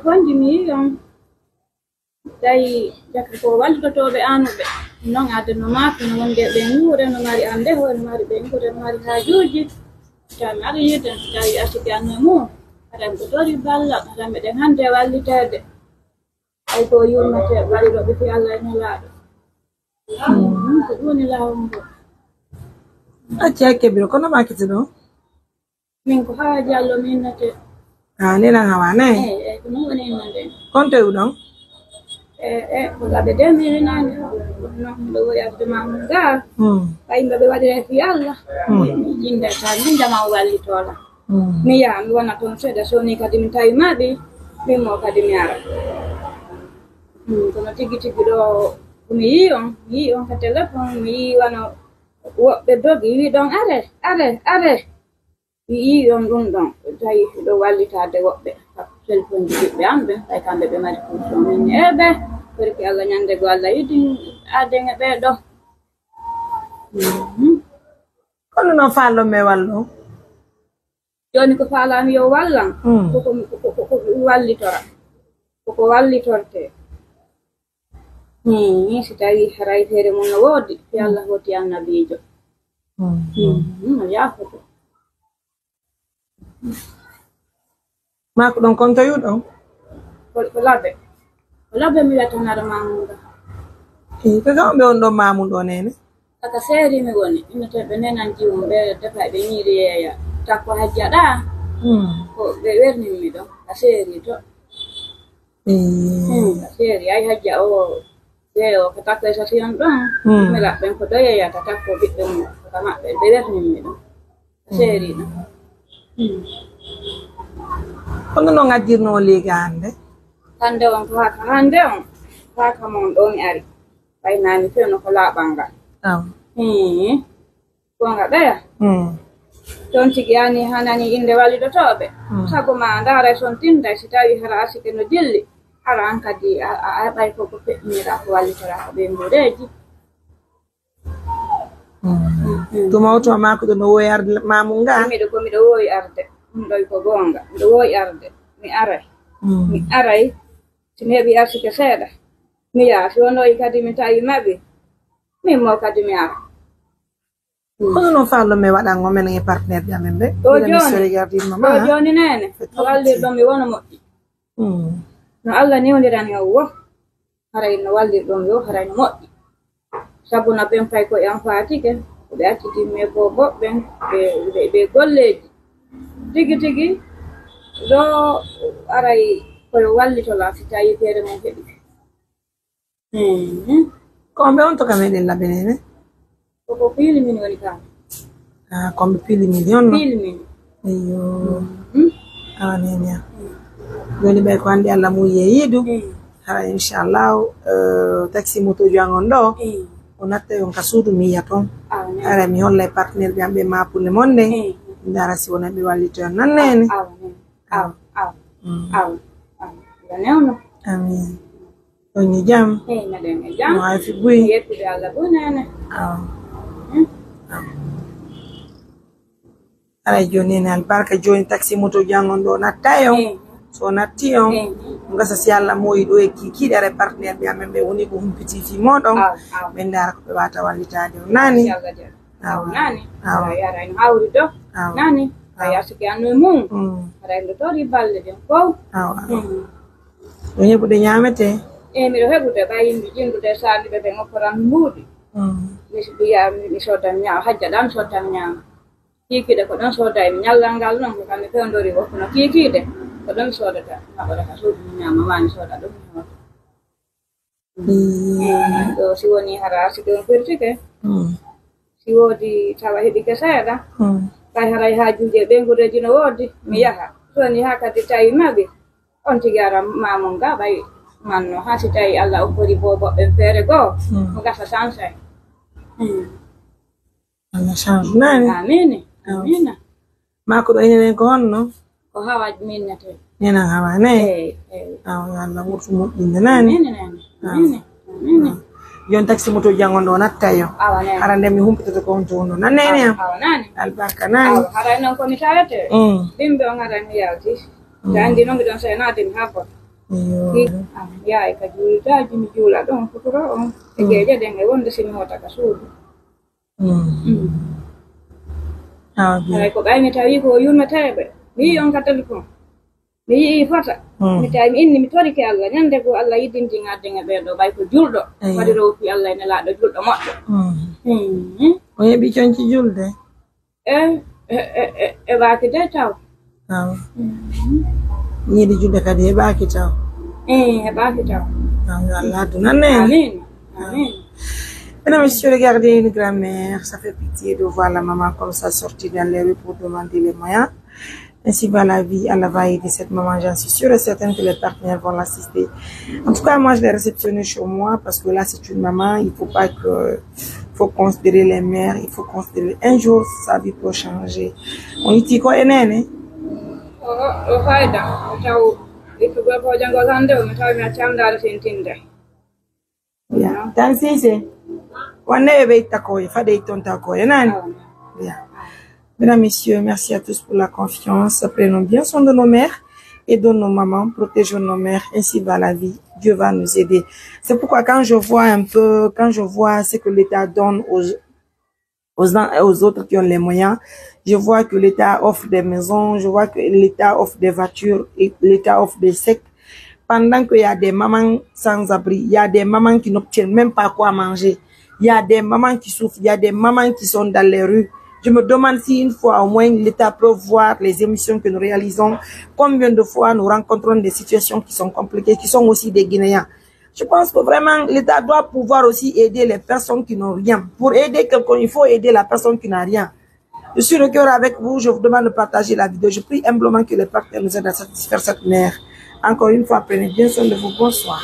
fondi mi tawi jakka ko waldotoɓe anuɓe non adano maako no wonde ɓe nguure no mari ande ho no mari ɓe nguure no mari haajuuji tawi aɗa yiden tawi asiki anno mum aɗa ko tori balla aɗa meɗen hande wallitede ay ko yurmate walliroɓe fi Allah e nelaaɗo ko ɗuni lawol ngol acci hakkebiro kono makiti ɗo min ko Hawa Diallo mi innate nenan Hawa nayi eyi ko non woni innande kon towi ɗon ko gaɓe demirinaande non miɗo woyi arde mamum ga ɓayimɓe ɓe waɗire fi Allah mi jinde tawi min jama o wallitola mi yaha mi wona toon seeɗa soni kadi mi tawi maɓi min mo kadi mi ara kono tigi tigi ɗo mi yi on ka téléphone mi yi wano woɓɓe dogi wi ɗon are mi yi on ɗum ɗon tawi ɗo wallitade woɓɓe téléphone ji ɓiɓɓe am ɓe tawi kamɓe ɓe mari fonction min eɓe barki Allah ñande go Allah yiɗi aden e ɓeɗo kono noon fallo me wallo joni ko falami yo wallan koko wallitora koko wallitorte si tawi haray feere mum no woodi fi Allah hoti annabijo no yafoto mako ɗon kon toyu ɗon ko labbe mi wiyata nara mamuda ko kam ɓe on ɗon mamum ɗo nene kaka seeri mi woni innoteɓe nenan jiwum ɓe defa ɓe ñiiri yeeya takko hajjaɗa ko ɓe wernimi ɗon a seeri to a seeri ay hajja o yeeyo ko takko e sasiyon ɗon mi laɓɓen ko do yeeyata takko ɓiɓɓe mum koka maɓɓe ɓe wernimi ɗon a seeri ɗon kono noon ngajjirno liga hande hande on ko haka hande on haka mon ɗo mi ari ɓaynami fewno ko laaɓal ngal gonga ɓeya toon tigi yani hanani inde wallidotoɓe sago ma ndaara son tinday si tawi hara asike no dilli hara an kadi a ɓay koko feƴƴinira ko wallitora ko ɓe ngureji tuma o tuma mako ɗo no woyi arde mamum nga miɗo woyi arde ɗum ɗoy ko gonga miɗo woyi arde mi aray somi heɓi arsike seeɗa mi yaha si wonoyi kadi mi tawi maɓi min mo kadi mi ara kono noon fallo me waɗango men e partenaire amen ɓe ɗo joni nene o wallirɗon mi wona moƴƴi no Allah newdirani o wo haray no wallirɗon yo haray no moƴƴi sabu no ɓen fay koye am fatike ɓe accitimme ko boɓɓen ɓe golleji tigi tigi ɗo aray koye wallitola si tawi feere mum heɓi komɓe on to kam meɗen laɓenene koko piili min woni kam komɓe piili min on piili min eyo awanene am joni ɓay ko hannde Allah mum yeeyidu hara inchallah taxi moto jangon ɗo o natta on ka suudu mi yiya toon ara mi holla e partenaire ɓe am ɓe mapulle monde ndara si wona ɓe wallito on nannene newno amin on ni jam no hayfi buy yettude Allah bo nene ara joni ne albarka joni taxi moto jangon ɗo natta on so natti on gasa si Allah moyi ɗo e kikiɗe ara partenaire ɓe amen ɓe woni ko humpiti fi moɗon ɓe ndara ko ɓe wata wallitade on nani yarayno hawri ɗo nani a yasike anno e mum arayno tori balle ɗen fof ɗo heɓude ñamete miɗo heɓude ɓayimɓe jindude saliɓe ɓe ngopporan mbuuɗi wiya mi sodan ñaama hajja ɗan sodan ñaama kiikiɗe ko ɗon soda e ñallal ngal noon ko kamɓe pewndori woppuno kiikiɗe ko ɗon sodata haɓata ka suudu ñaama mani soda ɗum ɗo si woni hara si ɗon firtike si woodi tawa heɓike seeɗa kay haray haajuji e ɓengureji no woodi mi yaha soni ha kadi tawi maɓi on tigi ara mamum ga ɓay manno ha si tawi Allah oppori bo boɓɓen feere goo mo gasa sansay Allah change nani amina mako ɗo enenen ko honno ko Hawa minnete nenan Hawa nayi aw Allah wurtu moƴƴinde nani jon taxi moto jangon ɗo natta yo hara nde mi humpitoto ko on toon ɗo nannene am albarka nani haray noon komi tawete ɓimɓe on haray mi yawti so andi noon miɗon senade mi habbota yaay ka juulitaaji mi juula ɗon futuro on e geeje ɗen e wonde simi hota ka suudu haray ko ɓaymi tawi ko yurmeteɓe mi yii on ka téléphone mi yii fota mi tawi mi inni mi torike Allah ñande ko Allah yiddinti ngadden e ɓeeɗo ɓay ko julɗo waɗi rowfi Allah ene laaɗo julɗo moƴƴo o heɓi coñci julde e waaki de taw ñiiɗi julde kadi heɓaki taw heɓaki taw Allah adunane amin amin. Mesdames, messieurs, regardez une grand-mère, ça fait pitié de voir la maman comme ça sortir dans les rues pour demander les moyens. Ainsi va la vie, Allah va aider cette maman, j'en suis sûre et certaine que les partenaires vont l'assister. En tout cas, moi je l'ai réceptionnée chez moi parce que là c'est une maman, il faut pas que, faut considérer les mères, il faut considérer un jour sa vie peut changer. On y dit quoi, Nene? Yeah, thanks, Mesdames, messieurs, merci à tous pour la confiance. Prenons bien soin de nos mères, aidons nos mamans, protégeons nos mères, ainsi va la vie. Dieu va nous aider. C'est pourquoi quand je vois ce que l'État donne aux autres qui ont les moyens, je vois que l'État offre des maisons, je vois que l'État offre des voitures, et l'État offre des chèques. Pendant qu'il y a des mamans sans abri, il y a des mamans qui n'obtiennent même pas quoi manger, il y a des mamans qui souffrent, il y a des mamans qui sont dans les rues. Je me demande si une fois au moins l'État peut voir les émissions que nous réalisons, combien de fois nous rencontrons des situations qui sont compliquées, qui sont aussi des Guinéens. Je pense que vraiment l'État doit pouvoir aussi aider les personnes qui n'ont rien. Pour aider quelqu'un, il faut aider la personne qui n'a rien. Je suis le cœur avec vous, je vous demande de partager la vidéo. Je prie humblement que les partenaires nous aident à satisfaire cette mère. Encore une fois, prenez bien soin de vous. Bonsoir.